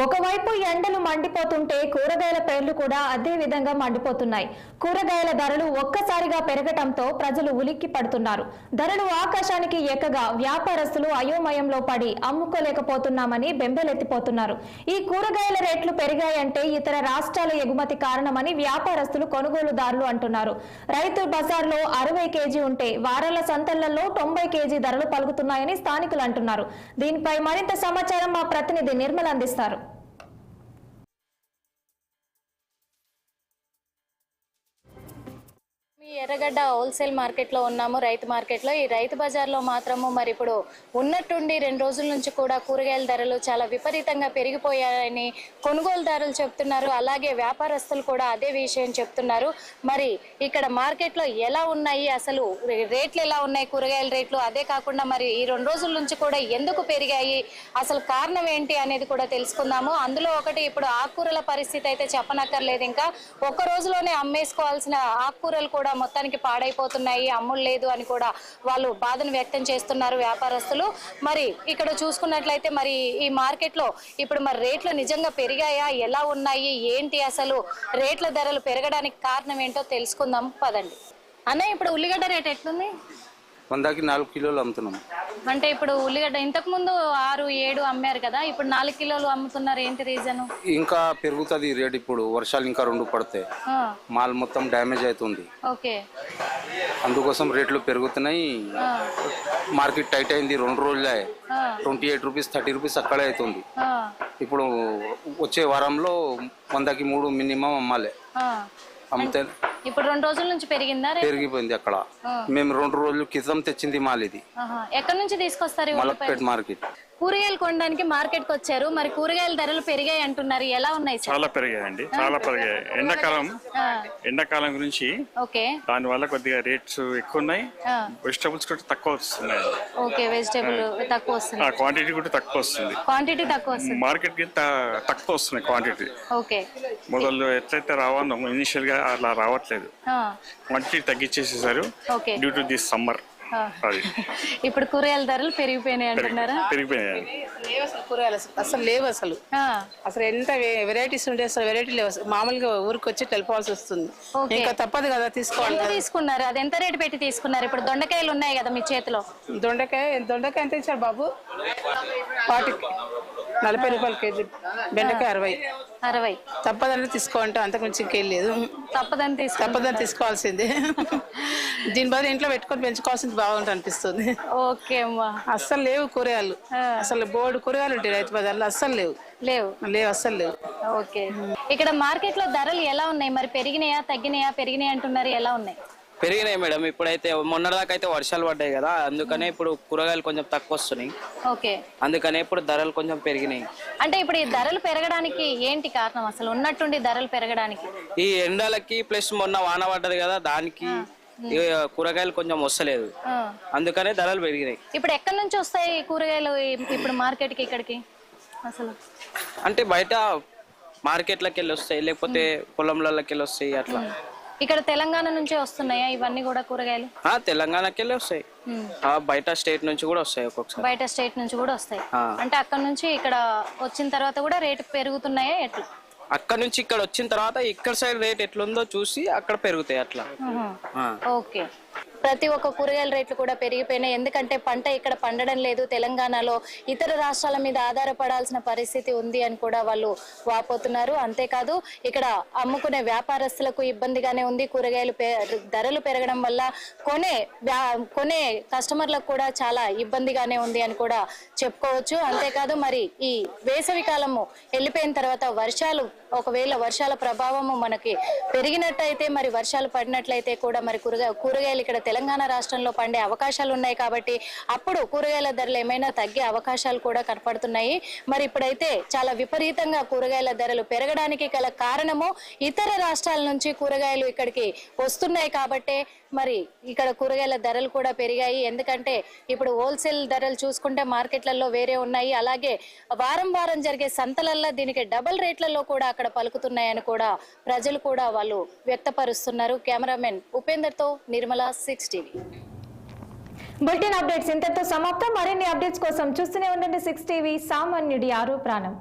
ఒకవైపు ఎండలు మండిపోతుంటే కూరగాయల పేర్లు కూడా అదే విధంగా మండిపోతున్నాయి. కూరగాయల ధరలు ఒక్కసారిగా పెరగటంతో ప్రజలు ఉలిక్కి పడుతున్నారు. ధరలు ఆకాశానికి ఎక్కగా వ్యాపారస్తులు అయోమయంలో పడి అమ్ముకోలేకపోతున్నామని బెంబేలెత్తిపోతున్నారు. ఈ కూరగాయల రేట్లు పెరిగాయంటే ఇతర రాష్ట్రాల ఎగుమతి కారణమని వ్యాపారస్తులు కొనుగోలుదారులు అంటున్నారు. రైతు బజార్లో 60 కేజీ ఉంటే వారాల సంతలలో 90 కేజీ ధరలు పలుకుతున్నాయని స్థానికులు అంటున్నారు. దీనిపై మరింత సమాచారం మా ప్రతినిధి నిర్మల్ అందిస్తారు. ఎర్రగడ్డ హోల్సేల్ మార్కెట్లో ఉన్నాము, రైతు మార్కెట్లో. ఈ రైతు బజార్లో మాత్రము మరి ఇప్పుడు ఉన్నట్టుండి 2 రోజుల నుంచి కూడా కూరగాయల ధరలు చాలా విపరీతంగా పెరిగిపోయాయని కొనుగోలుదారులు చెప్తున్నారు. అలాగే వ్యాపారస్తులు కూడా అదే విషయం చెప్తున్నారు. మరి ఇక్కడ మార్కెట్లో ఎలా ఉన్నాయి, అసలు రేట్లు ఎలా ఉన్నాయి కూరగాయల రేట్లు, అదే కాకుండా మరి ఈ 2 రోజుల నుంచి కూడా ఎందుకు పెరిగాయి, అసలు కారణం ఏంటి అనేది కూడా తెలుసుకుందాము. అందులో ఒకటి, ఇప్పుడు ఆకుకూరల పరిస్థితి అయితే చెప్పనక్కర్లేదు. ఇంకా ఒక్క రోజులోనే అమ్మేసుకోవాల్సిన ఆకుకూరలు కూడా మొత్తానికి పాడైపోతున్నాయి, అమ్ముడు లేదు అని కూడా వాళ్ళు బాధను వ్యక్తం చేస్తున్నారు వ్యాపారస్తులు. మరి ఇక్కడ చూసుకున్నట్లయితే మరి ఈ మార్కెట్లో ఇప్పుడు మరి రేట్లు నిజంగా పెరిగాయా, ఎలా ఉన్నాయి, ఏంటి, అసలు రేట్ల ధరలు పెరగడానికి కారణం ఏంటో తెలుసుకుందాం పదండి. అన్న, ఇప్పుడు ఉల్లిగడ్డ రేట్ ఎట్లుంది? 100కి 4 కిలోలు అమ్ముతున్నాం. అంటే ఇప్పుడు ఉల్లిగడ్డ ఇంతకు ముందు 6-7 అమ్మారు కదా, ఇప్పుడు 4 కిలోలు అమ్ముతున్నారు, ఏంటి రీజన్? ఇంకా పెరుగుతుంది రేట్. ఇప్పుడు వర్షాలు ఇంకా 2 పడతాయి, మాల్ మొత్తం డ్యామేజ్ అవుతుంది. ఓకే, అందుకోసం రేట్లు పెరుగుతున్నాయి. మార్కెట్ టైట్ అయింది 2 రోజులే. 28 రూపీస్ 30 రూపీస్ అక్కడే అవుతుంది. ఇప్పుడు వచ్చే వారంలో 100కి 3 మినిమం అమ్మాలి. అమ్మితే ఇప్పుడు 2 రోజుల నుంచి పెరిగిందా? పెరిగిపోయింది. అక్కడ మేము 2 రోజుల క్రితం తెచ్చింది మాల్ ఇది. ఎక్కడి నుంచి తీసుకొస్తారు? మలక్పేట్ మార్కెట్. కూరగాయలు కొనడానికి మార్కెట్ కి వచ్చారు. మరి కూరగాయల ధరలు పెరిగాయి అంటున్నారు, ఎలా ఉన్నాయి? చాలా పెరిగాయండి, చాలా పెరిగాయి. ఎండాకాలం గురించి దాని వల్ల కొద్దిగా రేట్స్ ఎక్కువ ఉన్నాయి. వెజిటబుల్స్ కూడా తక్కువ వస్తున్నాయి. ఓకే, వెజిటబుల్ తక్కువ వస్తుంది, క్వాంటిటీ కూడా తక్కువ వస్తుంది. క్వాంటిటీ తక్కువ వస్తుంది, మార్కెట్ కి తక్కువ వస్తున్నాయి క్వాంటిటీ. ఓకే, మొదలు ఎట్లయితే రావాలో ఇనిషియల్ గా అలా రావట్లేదు. క్వాంటిటీ తగ్గించేసేసారు డ్యూ టు దిస్ సమ్మర్. ఇప్పుడు కూరగాయల ధరలు పెరిగిపోయినాయి అంటున్నారా? పెరిగిపోయాయి. కూరగాయలు అసలు లేవు. అసలు ఎంత వెరైటీస్ ఉంటే అసలు వెరైటీ లేవు. మామూలుగా ఊరికి వచ్చి వెళ్ళిపోవాల్సి వస్తుంది. ఇంకా తప్పదు కదా, తీసుకోవాలి. తీసుకున్నారు, అది ఎంత రేటు పెట్టి తీసుకున్నారు? ఇప్పుడు దొండకాయలు ఉన్నాయి కదా మీ చేతిలో. దొండకాయ ఎంత ఇచ్చారు బాబు? 40 రూపాయలు కేజీ. బెండకాయ 60. తప్పదని తీసుకోవాలంటే అంతకుమించి ఇంకేం లేదు. తప్పదని తీసుకోవాల్సిందే. దీని బదులు ఇంట్లో పెట్టుకొని పెంచుకోవాల్సింది బాగుంటుంది అనిపిస్తుంది. ఓకే అమ్మా. అస్సలు లేవు కూరగాయలు. అసలు బోర్డు కూరగాయలు ఉంటాయి రైతు బజార్లో. అస్సలు లేవు, అస్సలు లేవు. ఓకే, ఇక్కడ మార్కెట్ లో ధరలు ఎలా ఉన్నాయి? మరి పెరిగినాయా, తగ్గినాయా? పెరిగినాయి అంటున్నారు, ఎలా ఉన్నాయి? పెరిగినాయి మేడం. ఇప్పుడైతే మొన్నటిదాకా అయితే వర్షాలు పడ్డాయి కదా, అందుకనే ఇప్పుడు కూరగాయలు కొంచెం తక్కువ వస్తున్నాయి. ఓకే, అందుకనే ఇప్పుడు ధరలు కొంచెం పెరిగినాయి. అంటే ఇప్పుడు ఈ ధరలు పెరగడానికి ఏంటి కారణం? అసలు ఉన్నట్టుండి ధరలు పెరగడానికి ఈ ఎండలకి ప్లస్ మొన్న వాన పడ్డది కదా, దానికి కూరగాయలు కొంచెం వస్తలేదు, అందుకనే ధరలు పెరిగినాయి. ఇప్పుడు ఎక్కడి నుంచి వస్తాయి కూరగాయలు ఇప్పుడు మార్కెట్ కి ఇక్కడికి? అసలు అంటే బయట మార్కెట్లకి వెళ్ళి వస్తాయి, లేకపోతే పొలంలకి వెళ్ళి వస్తాయి అట్లా. ఇక్కడ తెలంగాణ నుంచే వస్తున్నాయా ఇవన్నీ కూడా కూరగాయలు? తెలంగాణకి వెళ్ళి వస్తాయి, బయట స్టేట్ నుంచి కూడా వస్తాయి. ఒక్కొక్కసారి బయట స్టేట్ నుంచి కూడా వస్తాయి. అంటే అక్కడ నుంచి ఇక్కడ వచ్చిన తర్వాత కూడా రేటు పెరుగుతున్నాయా ఎట్లా? అక్కడ నుంచి ఇక్కడ వచ్చిన తర్వాత ఇక్కడ సైడ్ రేట్ ఎట్లుందో చూసి అక్కడ పెరుగుతాయి అట్లా. ఓకే, ప్రతి ఒక్క కూరగాయల రేట్లు కూడా పెరిగిపోయినాయి. ఎందుకంటే పంట ఇక్కడ పండడం లేదు. తెలంగాణలో ఇతర రాష్ట్రాల మీద ఆధారపడాల్సిన పరిస్థితి ఉంది అని కూడా వాళ్ళు వాపోతున్నారు. అంతేకాదు ఇక్కడ అమ్ముకునే వ్యాపారస్తులకు ఇబ్బందిగానే ఉంది. కూరగాయలు ధరలు పెరగడం వల్ల కొనే కస్టమర్లకు కూడా చాలా ఇబ్బందిగానే ఉంది అని కూడా చెప్పుకోవచ్చు. అంతేకాదు మరి ఈ వేసవి కాలము వెళ్ళిపోయిన తర్వాత ఒకవేళ వర్షాల ప్రభావము మనకి పెరిగినట్టయితే, మరి వర్షాలు పడినట్లయితే కూడా మరి కూరగాయలు ఇక్కడ తెలంగాణ రాష్ట్రంలో పండే అవకాశాలు ఉన్నాయి. కాబట్టి అప్పుడు కూరగాయల ధరలు ఏమైనా తగ్గే అవకాశాలు కూడా కనపడుతున్నాయి. మరి ఇప్పుడైతే చాలా విపరీతంగా కూరగాయల ధరలు పెరగడానికి గల కారణము ఇతర రాష్ట్రాల నుంచి కూరగాయలు ఇక్కడికి వస్తున్నాయి కాబట్టి మరి ఇక్కడ కూరగాయల ధరలు కూడా పెరిగాయి. ఎందుకంటే ఇప్పుడు హోల్సేల్ ధరలు చూసుకుంటే మార్కెట్లలో వేరే ఉన్నాయి. అలాగే వారం జరిగే సంతలల్లో దీనికి డబుల్ రేట్లలో కూడా అక్కడ పలుకుతున్నాయని కూడా ప్రజలు కూడా వాళ్ళు వ్యక్తపరుస్తున్నారు. కెమెరామెన్ ఉపేందర్తో నిర్మల, 6 టీవీ. బులెటిన్ అప్డేట్స్ ఇంతతో సమాప్తం. మరిన్ని అప్డేట్స్ కోసం చూస్తూనే ఉండండి 6 టీవీ. సామాన్యుడి ఆరో ప్రాణం.